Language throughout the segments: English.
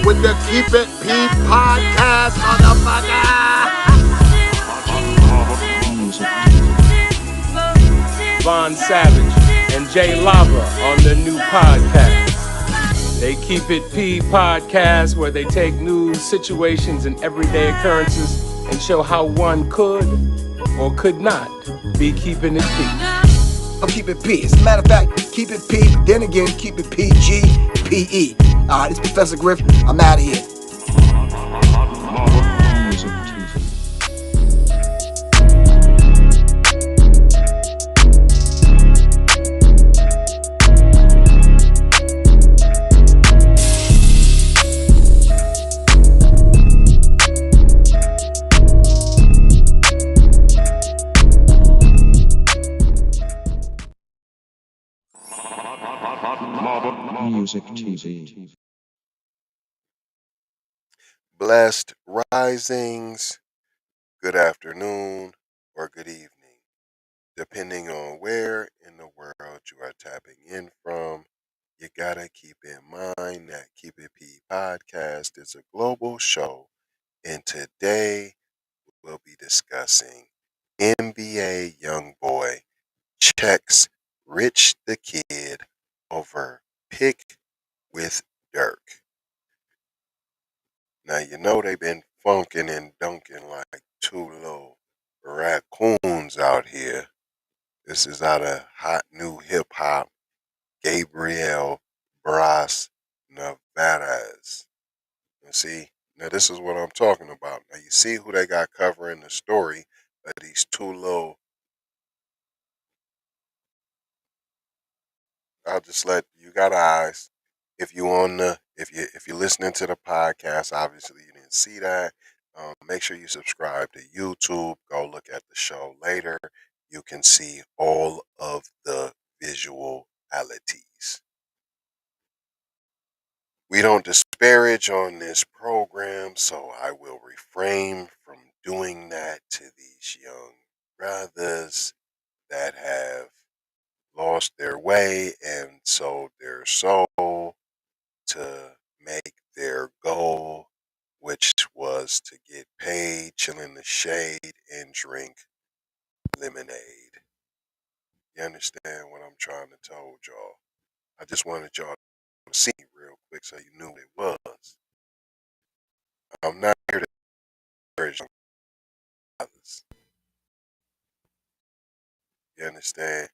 with the Keep It P podcast, motherfucker. Von Savage and Jay Lava on the new podcast. They Keep It P podcast, where they take news, situations, and everyday occurrences and show how one could or could not be keeping it P. I'm keep it P. As a matter of fact, keep it P, but then again, keep it PG, PE. Alright, it's Professor Griff. I'm out of here. Music TV. Blessed risings, good afternoon, or good evening, depending on where in the world you are tapping in from. You gotta keep in mind that Keep It P podcast is a global show, and today we'll be discussing NBA YoungBoy checks Rich the Kid over pick with Durk. Now, you know they've been funking and dunking like two little raccoons out here. This is out of hot new hip hop, Gabriel Bras Nevadas. You see, now this is what I'm talking about. Now, you see who they got covering the story of these two little. I'll just let you got eyes. If you're listening to the podcast, obviously you didn't see that. Make sure you subscribe to YouTube. Go look at the show later. You can see all of the visualities. We don't disparage on this program, so I will refrain from doing that to these young brothers that have lost their way and sold their soul to make their goal, which was to get paid, chill in the shade, and drink lemonade. You understand what I'm trying to tell y'all? I just wanted y'all to see it real quick so you knew what it was. I'm not here to encourage others. You understand?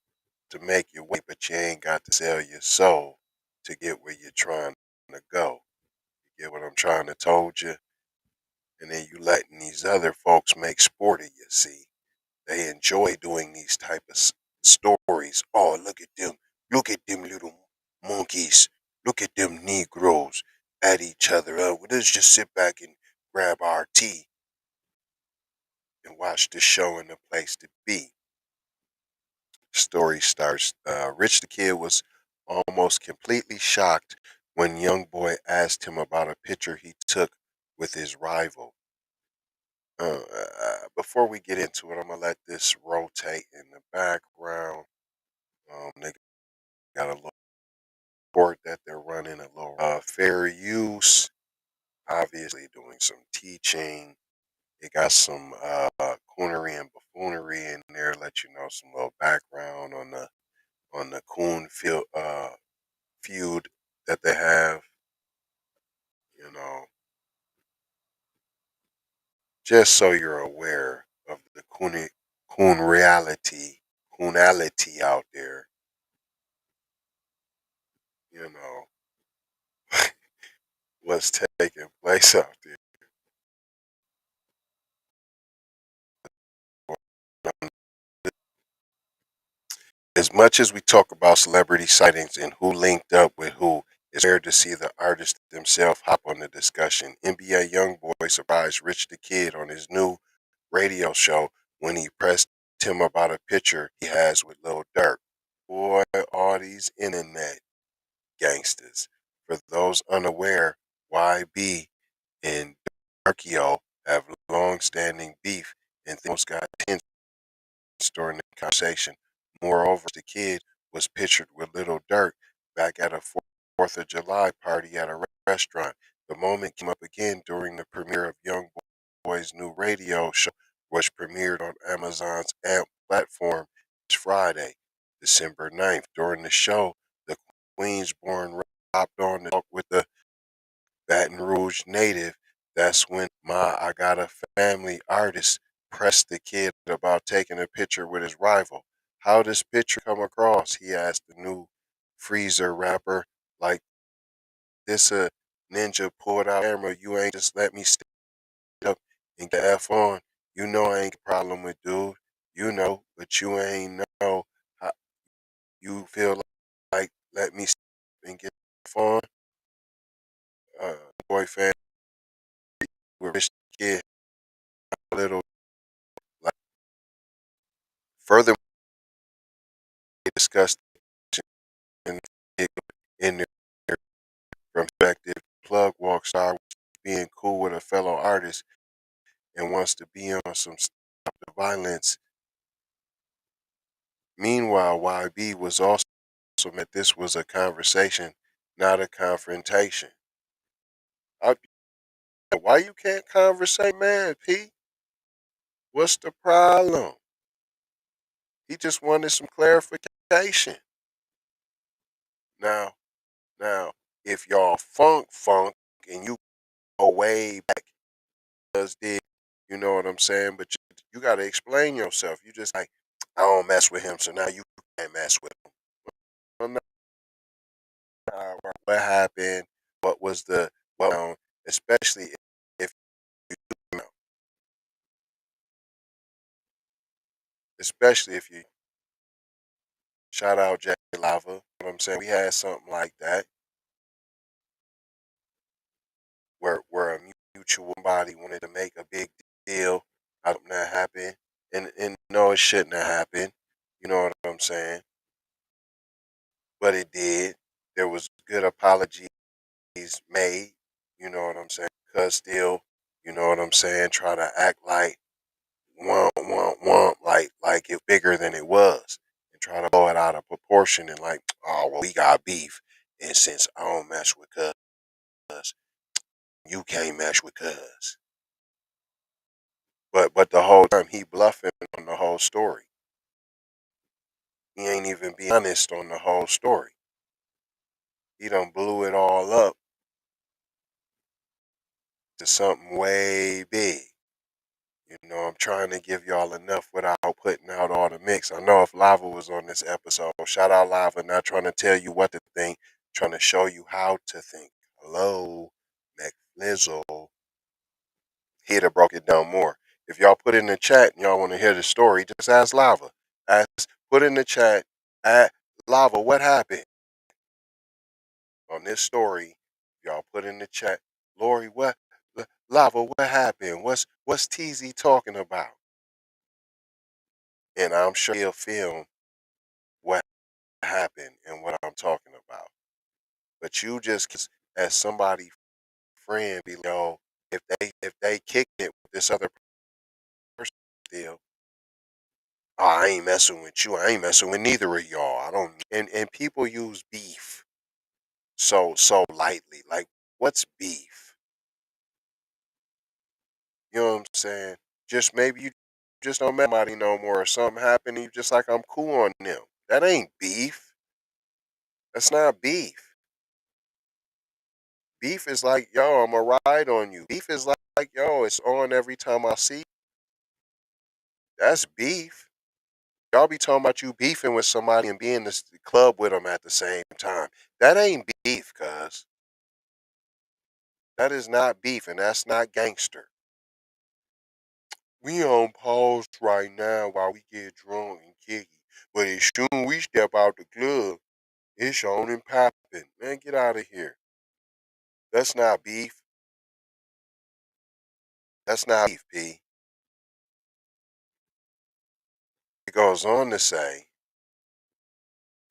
To make your way, but you ain't got to sell your soul to get where you're trying to go. You get what I'm trying to told you? And then you letting these other folks make sport of you, see? They enjoy doing these type of stories. Oh, look at them little monkeys. Look at them Negroes at each other. Let's just sit back and grab our tea and watch the show in the place to be. Story starts. Rich the Kid was almost completely shocked when YoungBoy asked him about a picture he took with his rival. Before we get into it, I'm gonna let this rotate in the background. They got a little board that they're running, a little fair use. Obviously, doing some teaching. They got some coonery and buffoonery in there. Let you know some little background on the coon feud that they have. You know, just so you're aware of the coonality out there. You know, what's taking place out there. As much as we talk about celebrity sightings and who linked up with who, it's rare to see the artist themselves hop on the discussion. NBA YoungBoy surprised Rich the Kid on his new radio show when he pressed him about a picture he has with Lil Durk. Boy, all these internet gangsters. For those unaware, YB and Durkio have long-standing beef and things got tense during the conversation. Moreover, the kid was pictured with Little Durk back at a 4th of July party at a restaurant. The moment came up again during the premiere of YoungBoy's new radio show, which premiered on Amazon's AMP platform this Friday, December 9th. During the show, the Queensborn rapper hopped on to talk with the Baton Rouge native. That's when I Got a Family artist pressed the kid about taking a picture with his rival. How this picture come across? He asked the new Freezer rapper. Like this a ninja pulled out camera. You ain't just let me stand up and get F on. You know I ain't a problem with dude. You know, but you ain't know how you feel like let me stand up and get F on. Boy fan with rich kid a little like further they discussed in their perspective. Plug walk star being cool with a fellow artist and wants to be on some stop the violence. Meanwhile, YB was also meant this was a conversation, not a confrontation. I, why you can't conversate, man, P? What's the problem? He just wanted some clarification. Now, now, if y'all funk and you go way back, does did, you know what I'm saying? But you got to explain yourself. You just like, I don't mess with him, so now you can't mess with him. Well, no, what happened? What was the well? Especially if you know, especially if you shout out Jay Lava. You know what I'm saying? We had something like that where a mutual body wanted to make a big deal out of that happened, and no, it shouldn't have happened. You know what I'm saying? But it did. There was good apologies made. You know what I'm saying? Cause still, you know what I'm saying? Try to act like like it bigger than it was, and try to blow it out of proportion and like, oh well, we got beef, and since I don't mess with cuz, you can't mess with cuz. But the whole time he bluffing on the whole story. He ain't even be honest on the whole story. He done blew it all up to something way big. You know, I'm trying to give y'all enough without putting out all the mix. I know if Lava was on this episode, shout out Lava, not trying to tell you what to think, trying to show you how to think. Hello, McFlizzle. He'd have broke it down more. If y'all put it in the chat and y'all want to hear the story, just ask Lava. Put in the chat, at Lava, what happened on this story? Y'all put in the chat, Lori, what, Lava, what happened? What's TZ talking about? And I'm sure he'll film what happened and what I'm talking about. But you just as somebody friend be like, yo, if they kicked it with this other person still, oh, I ain't messing with you. I ain't messing with neither of y'all. I don't and people use beef so lightly. Like, what's beef? You know what I'm saying? Just maybe you just don't met somebody no more or something happened and you just like I'm cool on them. That ain't beef. That's not beef. Beef is like, yo, I'm going to ride on you. Beef is like, yo, it's on every time I see you. That's beef. Y'all be talking about you beefing with somebody and being in the club with them at the same time. That ain't beef, cuz. That is not beef, and that's not gangster. We on pause right now while we get drunk and kicky. But as soon we step out the club, it's on and popping. Man, get out of here. That's not beef. That's not beef, P. It goes on to say,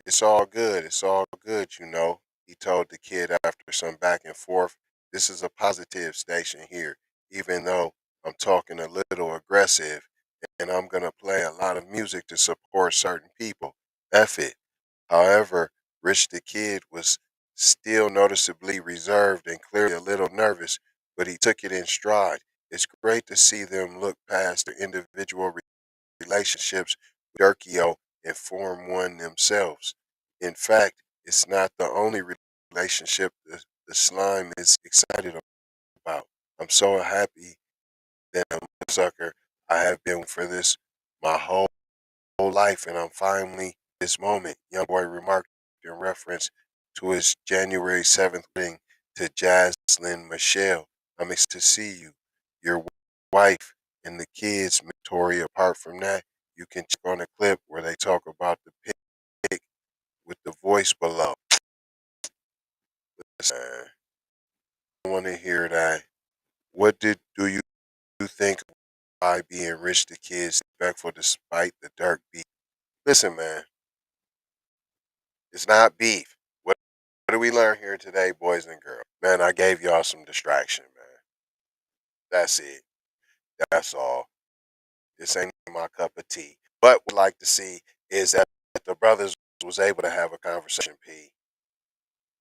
it's all good. It's all good, you know. He told the kid after some back and forth, this is a positive station here, even though I'm talking a little aggressive and I'm going to play a lot of music to support certain people. F it. However, Rich the Kid was still noticeably reserved and clearly a little nervous, but he took it in stride. It's great to see them look past their individual relationships with Durkio and form one themselves. In fact, it's not the only relationship the slime is excited about. I'm so happy that I'm a sucker. I have been for this my whole life, and I'm finally this moment. YoungBoy remarked in reference to his January 7th wedding to Jaslyn Michelle. I'm excited to see you, your wife, and the kids, Tori. Apart from that, you can check on a clip where they talk about the pic with the voice below. Listen, I want to hear that. What do you think why being rich the kids respectful despite the dark beat? Listen, man, it's not beef. What do we learn here today, boys and girls? Man, I gave y'all some distraction, man. That's it. That's all. This ain't my cup of tea. But what I'd like to see is that the brothers was able to have a conversation, P.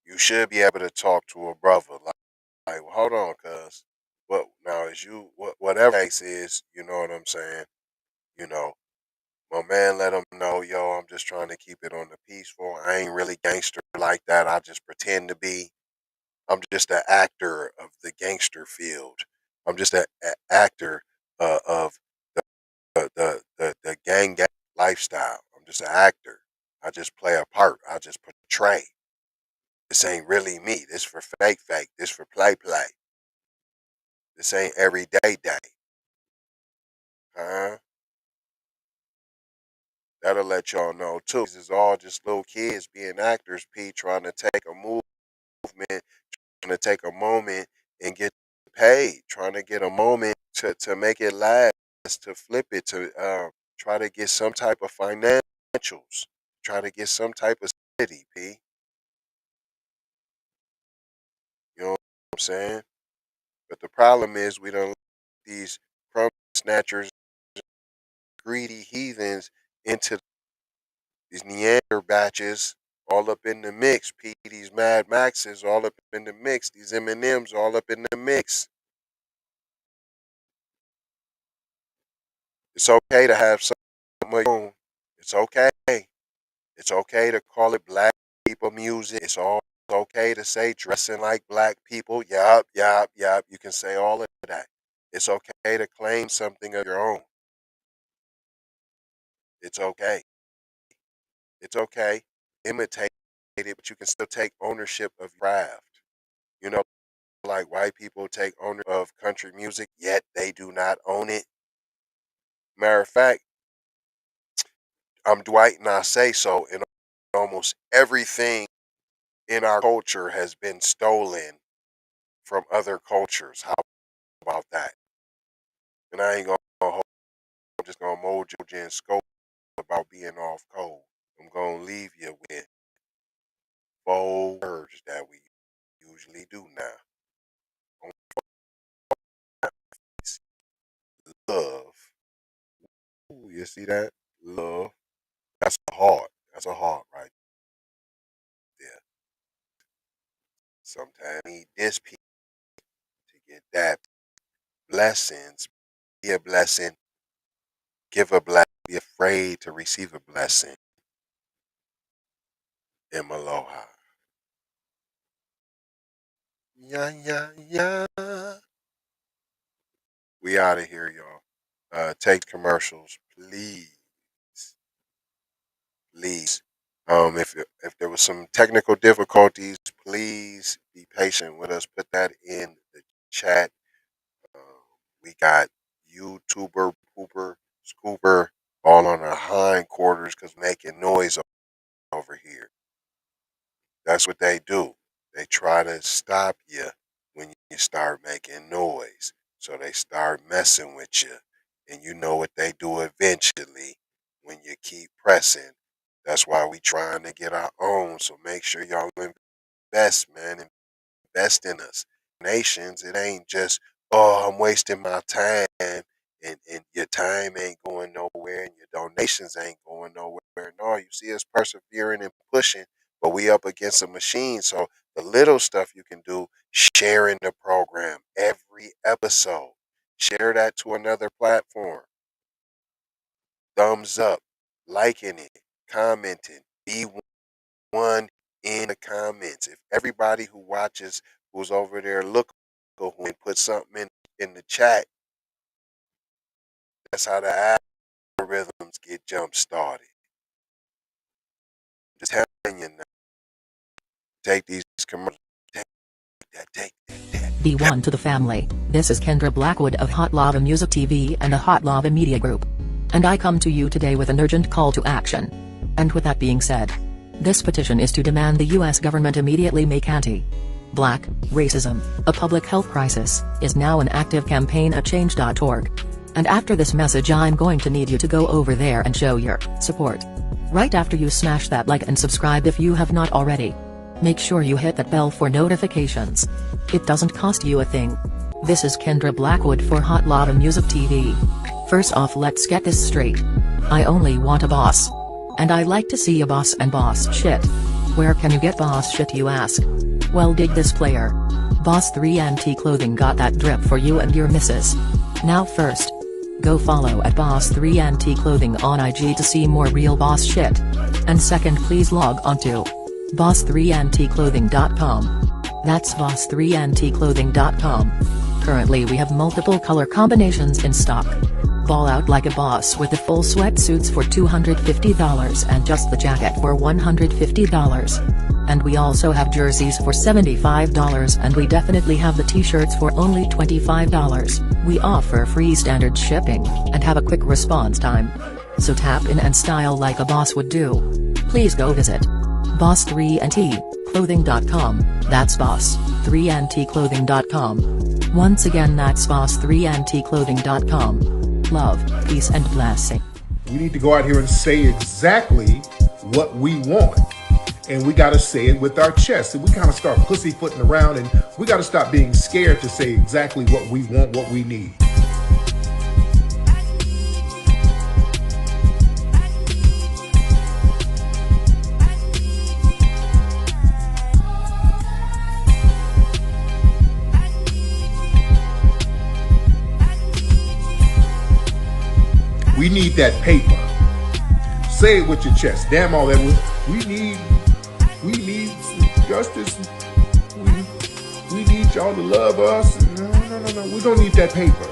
You should be able to talk to a brother like well, hold on, cuz. What now is you whatever the case is, you know what I'm saying? You know, my man let him know, yo, I'm just trying to keep it on the peaceful. I ain't really gangster like that. I just pretend to be. I'm just an actor of the gangster field. I'm just an actor of the gang lifestyle. I'm just an actor. I just play a part. I just portray. This ain't really me. This for fake. This for play. This ain't everyday. Huh? That'll let y'all know too. This is all just little kids being actors, P, trying to take a movement, trying to take a moment and get paid, trying to get a moment to make it last, to flip it, to try to get some type of financials, try to get some type of city, P. You know what I'm saying? But the problem is we don't let these crumb snatchers, greedy heathens into these Neander batches all up in the mix. P, these Mad Maxes all up in the mix. These M&Ms all up in the mix. It's okay to have some of your own. It's okay. It's okay to call it black people music. It's all okay to say dressing like black people. Yup. You can say all of that. It's okay to claim something of your own. It's okay. It's okay. Imitate it, but you can still take ownership of your craft. You know, like white people take ownership of country music, yet they do not own it. Matter of fact, I'm Dwight and I say so, and almost everything in our culture has been stolen from other cultures. How about that? And I ain't gonna hold, I'm just gonna mold you and scope about being off code. I'm gonna leave you with 4 words that we usually do now. Love. Ooh, you see that? Love. That's a heart. That's a heart right there. Sometimes you need this piece to get that. Blessings. Be a blessing. Give a blessing. Be afraid to receive a blessing. In Aloha. Yeah. We out of here, y'all. Take commercials, please. Please. If there was some technical difficulties, please be patient with us. Put that in the chat. Um, we got YouTuber, pooper, scooper, all on our hindquarters because making noise over here. That's what they do. They try to stop you when you start making noise. So they start messing with you. And you know what they do eventually when you keep pressing. That's why we trying to get our own. So make sure y'all invest, man. Invest in us. Nations, it ain't just, oh, I'm wasting my time and your time ain't going nowhere and your donations ain't going nowhere. No, you see us persevering and pushing but we up against a machine. So the little stuff you can do, sharing the program every episode, share that to another platform, thumbs up, liking it, commenting, be one in the comments. If everybody who watches who's over there look who and put something in the chat, that's how the algorithms get jump started. Just telling you now, take these commercials. Take that. Be one to the family. This is Kendra Blackwood of Hot Lava Music TV and the Hot Lava Media Group. And I come to you today with an urgent call to action. And with that being said, this petition is to demand the US government immediately make anti-black racism a public health crisis is now an active campaign at change.org. And after this message, I'm going to need you to go over there and show your support. Right after you smash that like and subscribe if you have not already. Make sure you hit that bell for notifications. It doesn't cost you a thing. This is Kendra Blackwood for Hot Lava Music TV. First off, let's get this straight. I only want a boss. And I like to see a boss and boss shit. Where can you get boss shit, you ask? Well, dig this player. Boss 3 Anti Clothing got that drip for you and your missus. Now first, go follow at Boss 3 Anti Clothing on IG to see more real boss shit. And second, please log on to boss3anticlothing.com. That's boss3anticlothing.com. Currently we have multiple color combinations in stock. Ball out like a boss with the full sweatsuits for $250 and just the jacket for $150. And we also have jerseys for $75, and we definitely have the t-shirts for only $25. We offer free standard shipping, and have a quick response time. So tap in and style like a boss would do. Please go visit boss3anticlothing.com. That's boss3anticlothing.com. Once again, that's boss3anticlothing.com. Love, peace and blessing. We need to go out here and say exactly what we want. And we got to say it with our chest. And we kind of start pussyfooting around, and we got to stop being scared to say exactly what we want, what we need. We need that paper. Say it with your chest. Damn all that. We need justice. We need y'all to love us. No. We don't need that paper.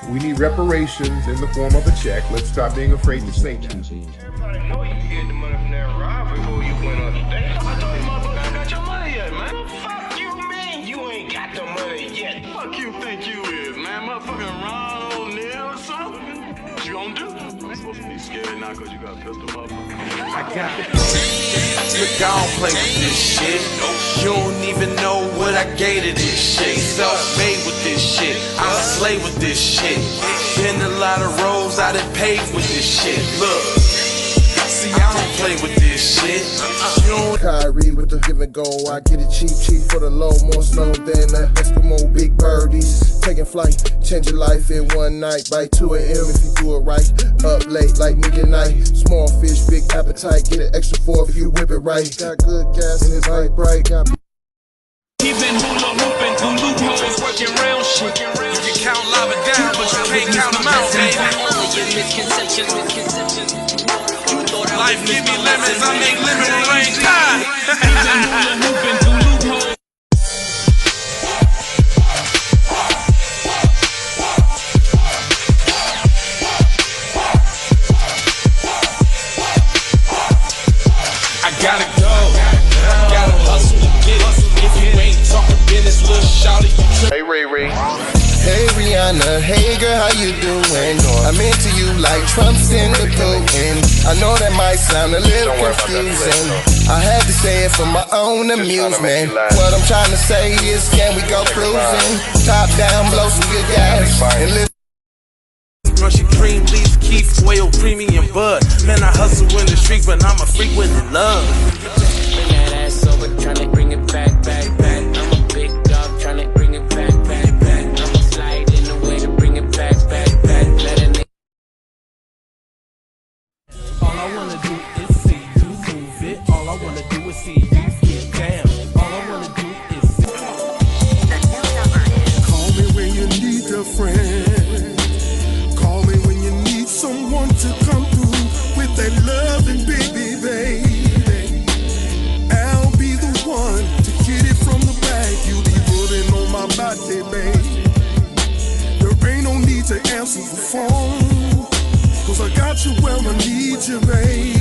We need reparations in the form of a check. Let's stop being afraid to say that. Everybody know you get the money from that rob before you went on the day. I told you motherfucker ain't got your money yet, man. Fuck you, man. You ain't got the money yet. Fuck you think you is, man. Motherfucking Ron O'Neal or something. What you gonna do? I'm supposed to be scared now because you got a pistol, motherfucker. I got it. Look, I don't play with this shit. You don't even know what I gave to this shit. Self-made with this shit. I slay with this shit. Been a lot of roads I done paved with this shit. Look, see, I don't play with this shit. Kyrie with the give and go. I get it cheap for the low. More snow than the Eskimo big birdies. Taking flight, change your life in one night. By 2 a.m. if you do it right. Up late like midnight. Small fish, big appetite. Get an extra 4 if you whip it right. Got good gas and it's light bright. Got He been hula hooping through loopholes, working round shit. You can count lava down, but you can't count them out, baby. Life give me lemons, I make lemon rain die. I gotta go, gotta hustle to get it. If you ain't talking business, little shawty, you Hey, Ray Ray. Hey Rihanna, hey girl, how you doing? I'm into you like Trump's in the Putin. I know that might sound a little confusing. I had to say it for my own amusement. What I'm trying to say is, can we go cruising? Top down, blow some good gas, and live. Crunchy cream, leaves, Keith, whale, creamy and bud. Man, I hustle in the street, but I'm a freak with the love. Bring that ass over, tryna bring it back. I'm a big dog, tryna bring it back. I'ma slide in the way to bring it back. Let a nigga. All I wanna do is see you move it. All I wanna do is see you answer the phone, 'cause I got you where I need you, babe.